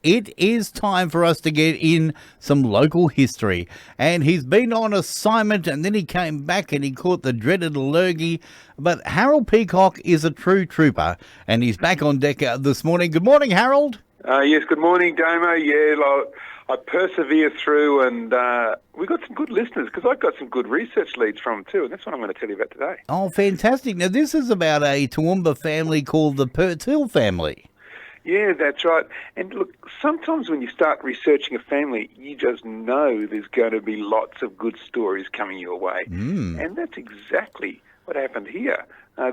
it is time for us to get in some local history. And he's been on assignment and then he came back and he caught the dreaded lurgy. But Harold Peacock is a true trooper and he's back on deck this morning. Good morning, Harold. Yes, good morning, Damo. Yeah, I persevere through and we got some good listeners because I got some good research leads from them too, and that's what I'm going to tell you about today. Oh, fantastic. Now, this is about a Toowoomba family called the Pertil family. Yeah, that's right. And look, sometimes when you start researching a family, you just know there's going to be lots of good stories coming your way. And that's exactly what happened here.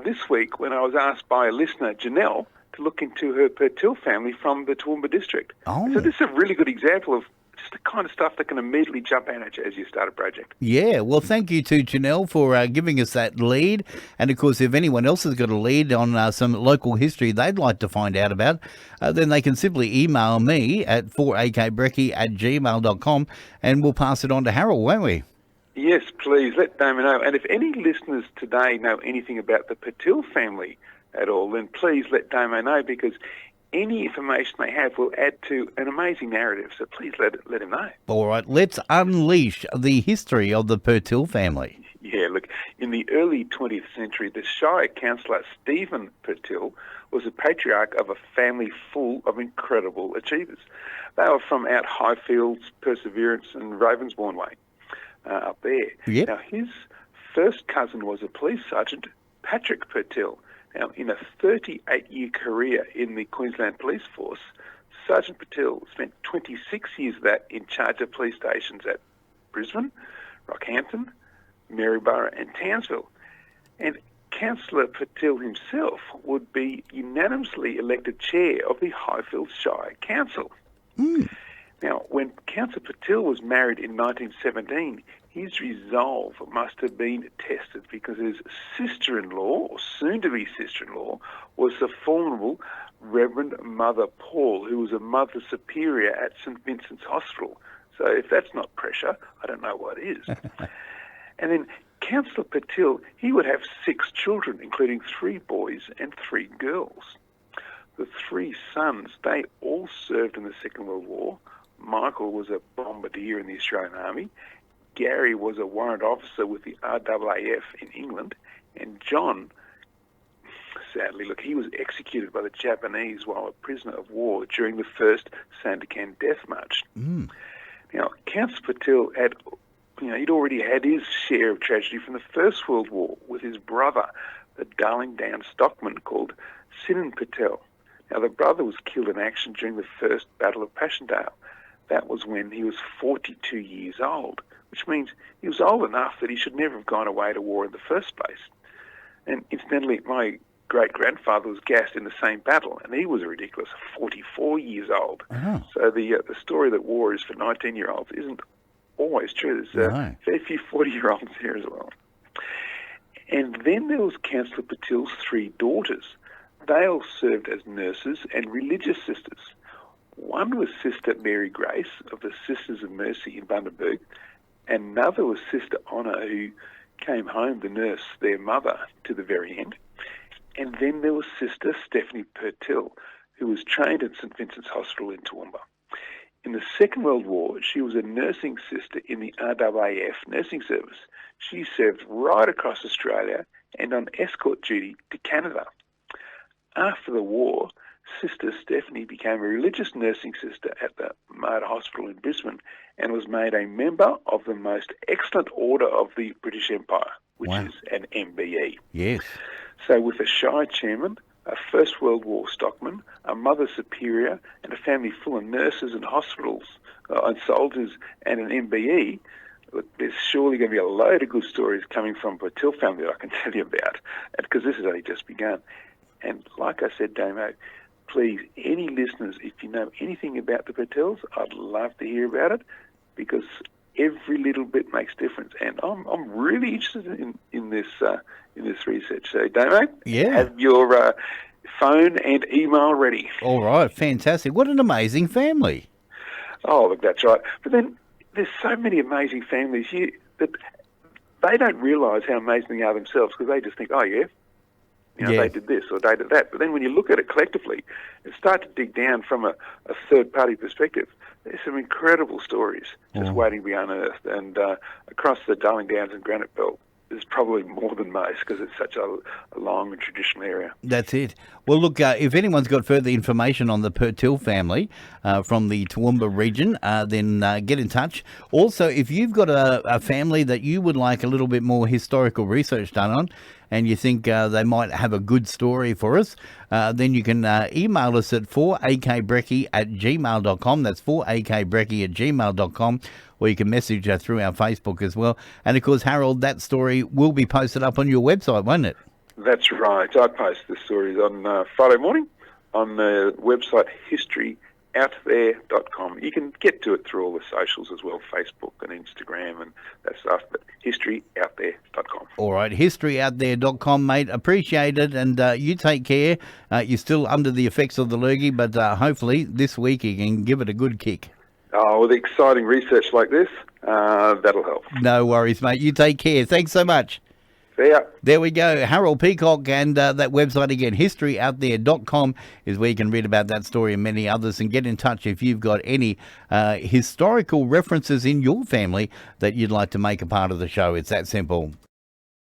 This week, when I was asked by a listener, Janelle, to look into her Pertil family from the Toowoomba district. Oh. So this is a really good example of just the kind of stuff that can immediately jump out at you as you start a project. Yeah, well, thank you to Janelle for giving us that lead. And, of course, if anyone else has got a lead on some local history they'd like to find out about, then they can simply email me at 4akbrecky@gmail.com and we'll pass it on to Harold, won't we? Yes, please, let Damon know. And if any listeners today know anything about the Pertil family at all, then please let Damo know, because any information they have will add to an amazing narrative. So please let him know. All right, let's unleash the history of the Pertil family. Yeah, look, in the early 20th century, the Shire councillor Stephen Pertil was a patriarch of a family full of incredible achievers. They were from out Highfields, Perseverance and Ravensbourne way, up there. Yep. Now, his first cousin was a police sergeant, Patrick Pertil. Now, in a 38-year career in the Queensland Police Force, Sergeant Pertil spent 26 years of that in charge of police stations at Brisbane, Rockhampton, Maryborough and Townsville. And Councillor Pertil himself would be unanimously elected chair of the Highfields Shire Council. Now, when Councillor Pertil was married in 1917, his resolve must have been tested, because his sister-in-law, or soon-to-be sister-in-law, was the formidable Reverend Mother Paul, who was a Mother Superior at St Vincent's Hospital. So if that's not pressure, I don't know what is. And then Councillor Pertil, he would have 6 children, including 3 boys and 3 girls. The 3 sons, they all served in the Second World War. Michael was a bombardier in the Australian Army. Gary was a warrant officer with the RAAF in England. And John, sadly, look, he was executed by the Japanese while a prisoner of war during the first Sandakan Death March. Now, Councillor Pertil had, he'd already had his share of tragedy from the First World War with his brother, the Darling Down Stockman called Sinan Pertil. Now, the brother was killed in action during the First Battle of Passchendaele. That was when he was 42 years old, which means he was old enough that he should never have gone away to war in the first place. And incidentally, my great-grandfather was gassed in the same battle, and he was a ridiculous 44 years old. So the story that war is for 19-year-olds isn't always true. There's very few 40-year-olds here as well. And then there was Councillor Pertil's 3 daughters. They all served as nurses and religious sisters. One was Sister Mary Grace of the Sisters of Mercy in Bundaberg. Another was Sister Honor, who came home to nurse their mother to the very end. And then there was Sister Stephanie Pertil, who was trained at St Vincent's Hospital in Toowoomba. In the Second World War, she was a nursing sister in the RAAF nursing service. She served right across Australia and on escort duty to Canada. After the war, Sister Stephanie became a religious nursing sister at the Mater Hospital in Brisbane and was made a member of the Most Excellent Order of the British Empire, which is an MBE. Yes. So with a Shire chairman, a First World War stockman, a Mother Superior, and a family full of nurses and hospitals and soldiers and an MBE, there's surely going to be a load of good stories coming from Pertil family that I can tell you about, because this has only just begun. And like I said, Damo, please, any listeners, if you know anything about the Pertils, I'd love to hear about it, because every little bit makes difference. And I'm really interested in this research. So, Damo, have your phone and email ready. All right, fantastic. What an amazing family. Oh, look, that's right. But then there's so many amazing families here that they don't realise how amazing they are themselves, because they just think, oh, yeah, Yeah. they did this or they did that. But then when you look at it collectively and start to dig down from a third-party perspective, there's some incredible stories just waiting to be unearthed. And across the Darling Downs and Granite Belt, there's probably more than most because it's such a long and traditional area. That's it. Well, look, if anyone's got further information on the Pertil family from the Toowoomba region, then get in touch. Also, if you've got a family that you would like a little bit more historical research done on, and you think they might have a good story for us, then you can email us at 4akbrecky@gmail.com. That's 4akbrecky@gmail.com. Or you can message through our Facebook as well. And, of course, Harold, that story will be posted up on your website, won't it? That's right. I post the stories on Friday morning on the website historyouthere.com. You can get to it through all the socials as well, Facebook and Instagram and that stuff, but historyouthere.com. All right, historyouthere.com, mate. Appreciate it, and you take care. You're still under the effects of the lurgy, but hopefully this week you can give it a good kick. Oh, with exciting research like this, that'll help. No worries, mate. You take care. Thanks so much. See ya. There we go. Harold Peacock, and that website again, historyouthere.com, is where you can read about that story and many others, and get in touch if you've got any historical references in your family that you'd like to make a part of the show. It's that simple.